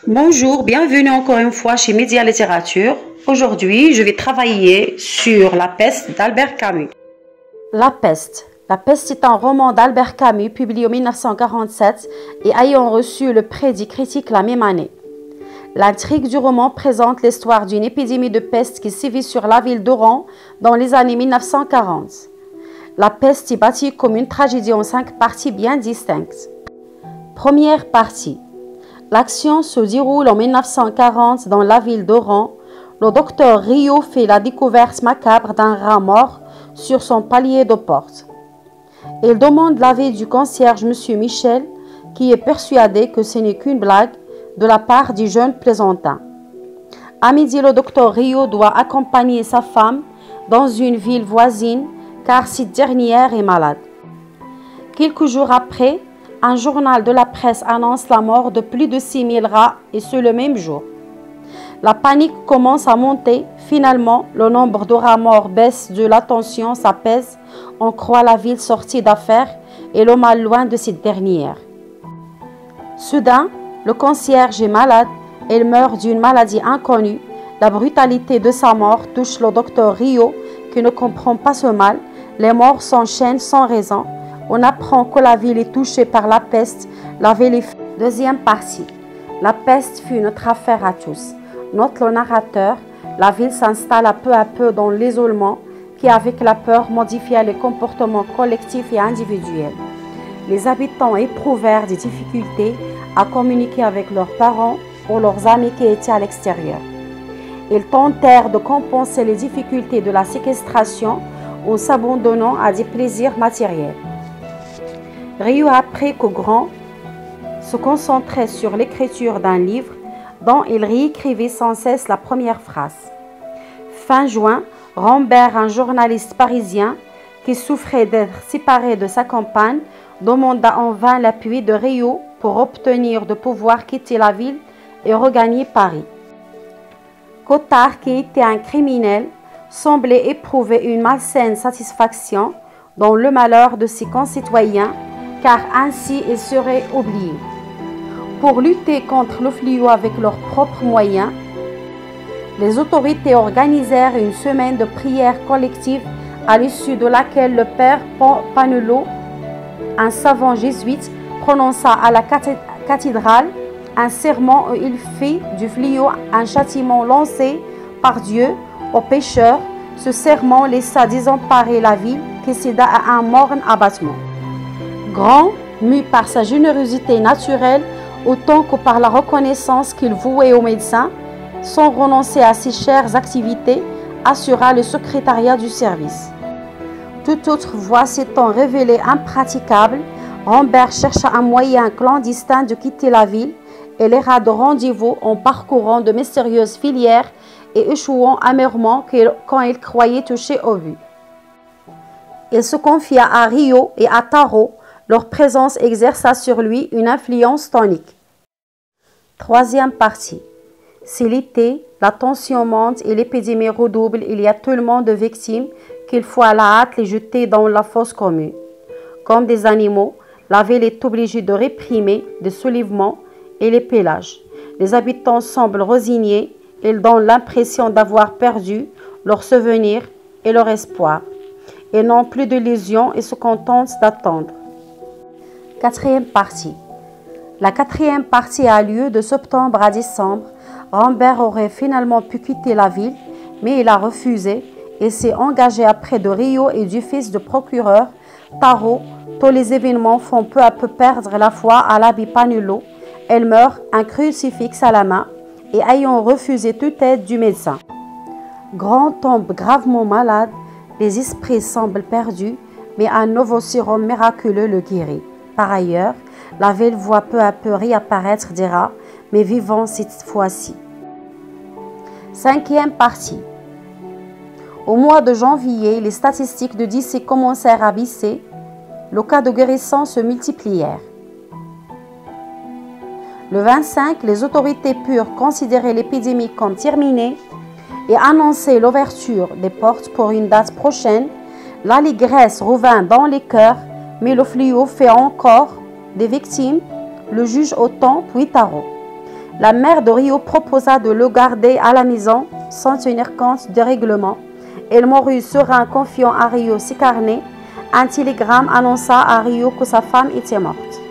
Bonjour, bienvenue encore une fois chez Média Littérature. Aujourd'hui, je vais travailler sur La peste d'Albert Camus. La peste. La peste est un roman d'Albert Camus publié en 1947 et ayant reçu le prix des critiques la même année. L'intrigue du roman présente l'histoire d'une épidémie de peste qui sévit sur la ville d'Oran dans les années 1940. La peste est bâtie comme une tragédie en 5 parties bien distinctes. Première partie. L'action se déroule en 1940 dans la ville d'Oran. Le docteur Rio fait la découverte macabre d'un rat mort sur son palier de porte. Il demande l'avis du concierge M. Michel, qui est persuadé que ce n'est qu'une blague de la part du jeune plaisantin. À midi, le docteur Rio doit accompagner sa femme dans une ville voisine car cette dernière est malade. Quelques jours après, un journal de la presse annonce la mort de plus de 6000 rats et ce le même jour. La panique commence à monter. Finalement, le nombre de rats morts baisse, de la tension s'apaise. On croit la ville sortie d'affaires et le mal loin de cette dernière. Soudain, le concierge est malade. Il meurt d'une maladie inconnue. La brutalité de sa mort touche le docteur Rio qui ne comprend pas ce mal. Les morts s'enchaînent sans raison. On apprend que la ville est touchée par la peste. La ville est... Deuxième partie. La peste fut notre affaire à tous. Note le narrateur, la ville s'installe peu à peu dans l'isolement qui, avec la peur, modifia les comportements collectifs et individuels. Les habitants éprouvèrent des difficultés à communiquer avec leurs parents ou leurs amis qui étaient à l'extérieur. Ils tentèrent de compenser les difficultés de la séquestration en s'abandonnant à des plaisirs matériels. Rio apprit qu'au grand se concentrait sur l'écriture d'un livre dont il réécrivait sans cesse la première phrase. Fin juin, Rambert, un journaliste parisien qui souffrait d'être séparé de sa compagne, demanda en vain l'appui de Rio pour obtenir de pouvoir quitter la ville et regagner Paris. Cottard, qui était un criminel, semblait éprouver une malsaine satisfaction dans le malheur de ses concitoyens, car ainsi il serait oublié. Pour lutter contre le fléau avec leurs propres moyens, les autorités organisèrent une semaine de prière collective à l'issue de laquelle le père Panelot, un savant jésuite, prononça à la cathédrale un sermon où il fit du fléau un châtiment lancé par Dieu aux pécheurs. Ce sermon laissa désemparer la ville qui céda à un morne abattement. Grand, mu par sa générosité naturelle, autant que par la reconnaissance qu'il vouait aux médecins, sans renoncer à ses chères activités, assura le secrétariat du service. Toute autre voie s'étant révélée impraticable, Rambert chercha un moyen clandestin de quitter la ville et l'era de rendez-vous en parcourant de mystérieuses filières et échouant amèrement quand il croyait toucher au but. Il se confia à Rio et à Tarot. Leur présence exerça sur lui une influence tonique. Troisième partie. C'est l'été, la tension monte et l'épidémie redouble. Il y a tellement de victimes qu'il faut à la hâte les jeter dans la fosse commune. Comme des animaux, la ville est obligée de réprimer des soulèvements et les pillages. Les habitants semblent résignés. Ils donnent l'impression d'avoir perdu leurs souvenirs et leur espoir. Ils n'ont plus d'illusions et se contentent d'attendre. Quatrième partie. La quatrième partie a lieu de septembre à décembre. Rambert aurait finalement pu quitter la ville, mais il a refusé et s'est engagé auprès de Rio et du fils du procureur Tarot. Tous les événements font peu à peu perdre la foi à l'abbé Panulot. Elle meurt, un crucifix à la main, et ayant refusé toute aide du médecin. Grand tombe gravement malade, les esprits semblent perdus, mais un nouveau sérum miraculeux le guérit. Par ailleurs, la ville voit peu à peu réapparaître des rats, mais vivants cette fois-ci. Cinquième partie. Au mois de janvier, les statistiques de décès commencèrent à baisser. Les cas de guérison se multiplièrent. Le 25, les autorités purent considérer l'épidémie comme terminée et annoncer l'ouverture des portes pour une date prochaine. L'allégresse revint dans les cœurs, mais le fléau fait encore des victimes, le juge Autant puis Tarot. La mère de Rio proposa de le garder à la maison sans tenir compte des règlements. Elle mourut serein, confiant à Rio ses carnets. Un télégramme annonça à Rio que sa femme était morte.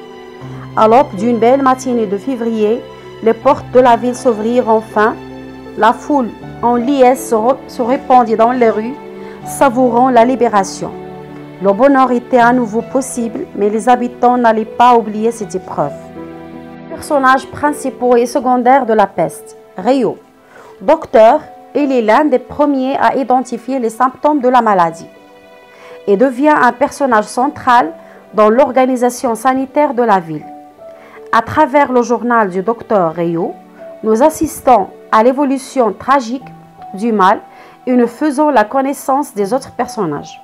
À l'aube d'une belle matinée de février, les portes de la ville s'ouvrirent enfin. La foule en liesse se répandit dans les rues, savourant la libération. Le bonheur était à nouveau possible, mais les habitants n'allaient pas oublier cette épreuve. Personnages principaux et secondaires de la peste. Rio, docteur, il est l'un des premiers à identifier les symptômes de la maladie et devient un personnage central dans l'organisation sanitaire de la ville. À travers le journal du docteur Rio, nous assistons à l'évolution tragique du mal et nous faisons la connaissance des autres personnages.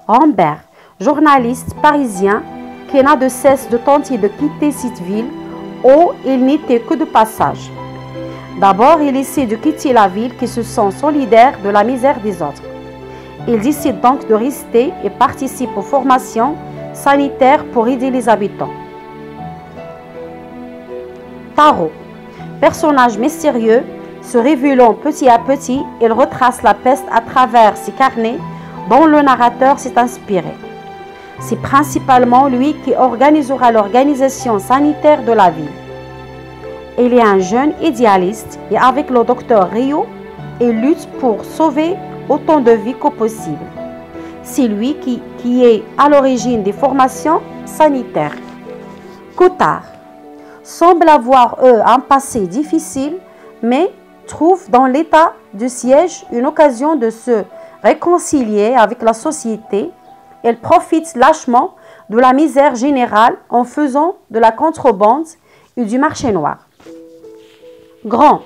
Rambert, journaliste parisien qui n'a de cesse de tenter de quitter cette ville où il n'était que de passage. D'abord, il essaie de quitter la ville qui se sent solidaire de la misère des autres. Il décide donc de rester et participe aux formations sanitaires pour aider les habitants. Tarot, personnage mystérieux, se révélant petit à petit, il retrace la peste à travers ses carnets dont le narrateur s'est inspiré. C'est principalement lui qui organisera l'organisation sanitaire de la ville. Il est un jeune idéaliste et avec le docteur Rio, il lutte pour sauver autant de vies que possible. C'est lui qui est à l'origine des formations sanitaires. Cottard semble avoir un passé difficile, mais trouve dans l'état de siège une occasion de se réconcilier avec la société. Elle profite lâchement de la misère générale en faisant de la contrebande et du marché noir. Grand,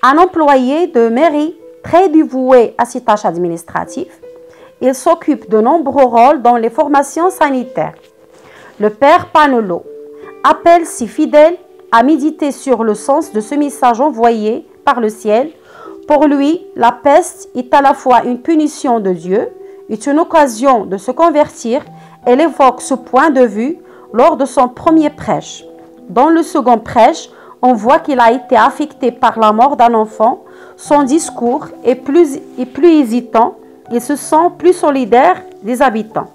un employé de mairie très dévoué à ses tâches administratives, il s'occupe de nombreux rôles dans les formations sanitaires. Le père Panolo appelle ses fidèles à méditer sur le sens de ce message envoyé par le ciel. Pour lui, la peste est à la fois une punition de Dieu et une occasion de se convertir. Elle évoque ce point de vue lors de son premier prêche. Dans le second prêche, on voit qu'il a été affecté par la mort d'un enfant. Son discours est plus hésitant. Il se sent plus solidaire des habitants.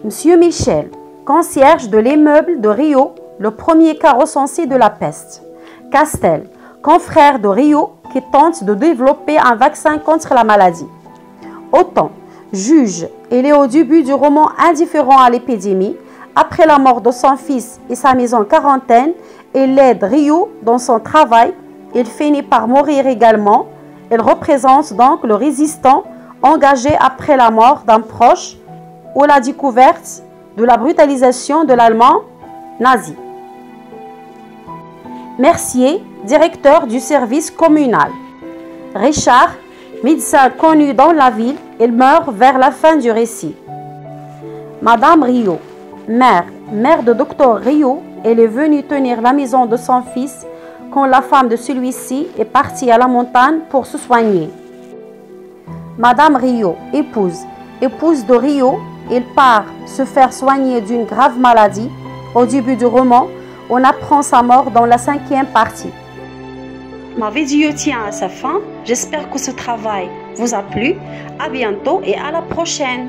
Monsieur Michel, concierge de l'immeuble de Rio, le premier cas recensé de la peste. Castel, confrère de Rio qui tente de développer un vaccin contre la maladie. Autant, juge, il est au début du roman indifférent à l'épidémie. Après la mort de son fils et sa mise en quarantaine, il aide Rio dans son travail. Il finit par mourir également. Il représente donc le résistant engagé après la mort d'un proche ou la découverte de la brutalisation de l'Allemand nazi. Mercier, directeur du service communal. Richard, médecin connu dans la ville, il meurt vers la fin du récit. Madame Rio, mère de docteur Rio, elle est venue tenir la maison de son fils quand la femme de celui-ci est partie à la montagne pour se soigner. Madame Rio, épouse de Rio, il part se faire soigner d'une grave maladie. Au début du roman, on apprend sa mort dans la 5e partie. Ma vidéo tient à sa fin. J'espère que ce travail vous a plu. À bientôt et à la prochaine.